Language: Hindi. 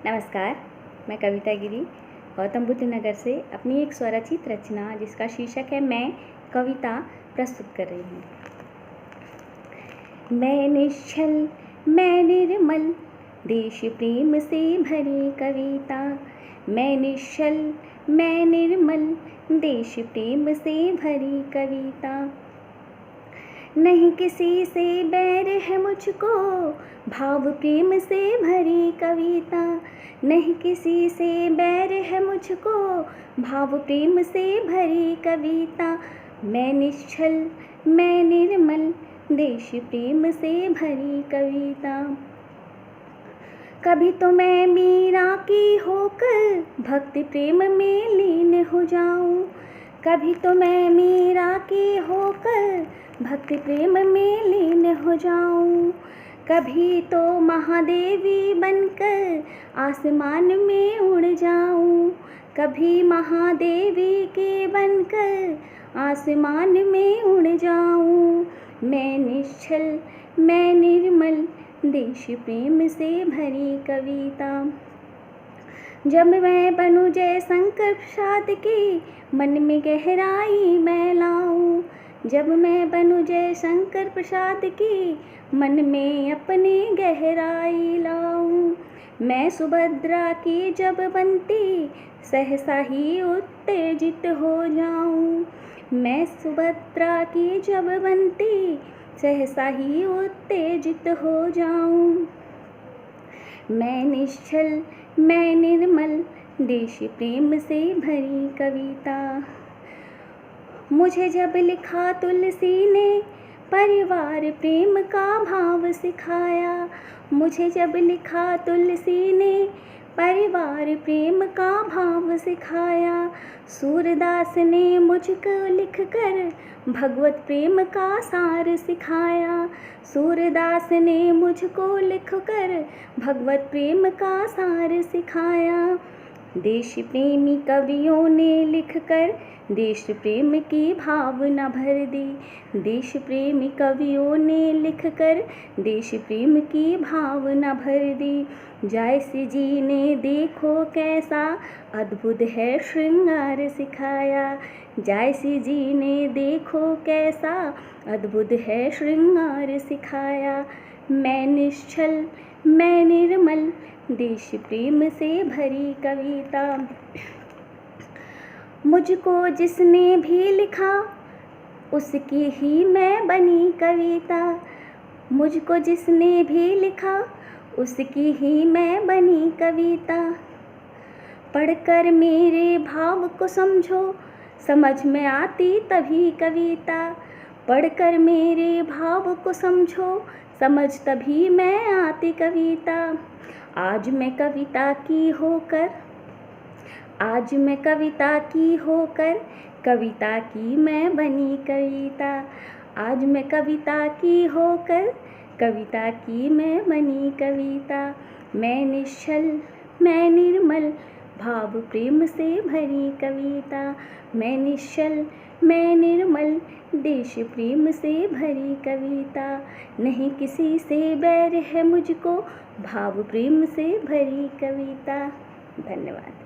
नमस्कार, मैं कविता गिरी गौतम बुद्ध नगर से अपनी एक स्वरचित रचना जिसका शीर्षक है मैं कविता प्रस्तुत कर रही हूँ। मैं निश्चल, मैं निर्मल, देश प्रेम से भरी कविता। मैं निश्चल, मैं निर्मल, देश प्रेम से भरी कविता। नहीं किसी से बैर है मुझको, भाव प्रेम से भरी कविता। नहीं किसी से बैर है मुझको, भाव प्रेम से भरी कविता। मैं निश्चल, मैं निर्मल, देश प्रेम से भरी कविता। कभी तो मैं मीरा की होकर भक्ति प्रेम में लीन हो जाऊं। कभी तो मैं मीरा की होकर भक्ति प्रेम में लीन हो जाऊं। कभी तो महादेवी बनकर आसमान में उड़ जाऊं। कभी महादेवी के बनकर आसमान में उड़ जाऊं। मैं निश्चल, मैं निर्मल, देश प्रेम से भरी कविता। जब मैं बनूं जय शंकर प्रसाद की, मन में गहराई मैं लाऊं। जब मैं बनूं जय शंकर प्रसाद की, मन में अपनी गहराई लाऊं। मैं सुभद्रा की जब बनती, सहसा ही उत्तेजित हो जाऊं। मैं सुभद्रा की जब बनती, सहसा ही उत्तेजित हो जाऊं। मैं निश्चल, मैं निर्मल, देश प्रेम से भरी कविता। मुझे जब लिखा तुलसी ने, परिवार प्रेम का भाव सिखाया। मुझे जब लिखा तुलसी ने, परिवार प्रेम का भाव सिखाया। सूरदास ने मुझको लिखकर भगवत प्रेम का सार सिखाया। सूरदास ने मुझको लिखकर भगवत प्रेम का सार सिखाया। देश प्रेमी कवियों ने लिखकर देश प्रेम की भावना भर दी। देश प्रेमी कवियों ने लिखकर देश प्रेम की भावना भर दी। जयसी जी ने देखो कैसा अद्भुत है श्रृंगार सिखाया। जयसी जी ने देखो कैसा अद्भुत है श्रृंगार सिखाया। मैं निश्चल, मैं निर्मल, देश प्रेम से भरी कविता। मुझको जिसने भी लिखा, उसकी ही मैं बनी कविता। मुझको जिसने भी लिखा, उसकी ही मैं बनी कविता। पढ़कर मेरे भाव को समझो, समझ में आती तभी कविता। पढ़कर मेरे भाव को समझो, समझ तभी मैं आती कविता। आज मैं कविता की होकर, आज मैं कविता की होकर, कविता की मैं बनी कविता। आज मैं कविता की होकर, कविता की मैं बनी कविता। मैं निश्चल, मैं निर्मल, भाव प्रेम से भरी कविता। मैं निश्चल, मैं निर्मल, देश प्रेम से भरी कविता। नहीं किसी से बैर है मुझको, भाव प्रेम से भरी कविता। धन्यवाद।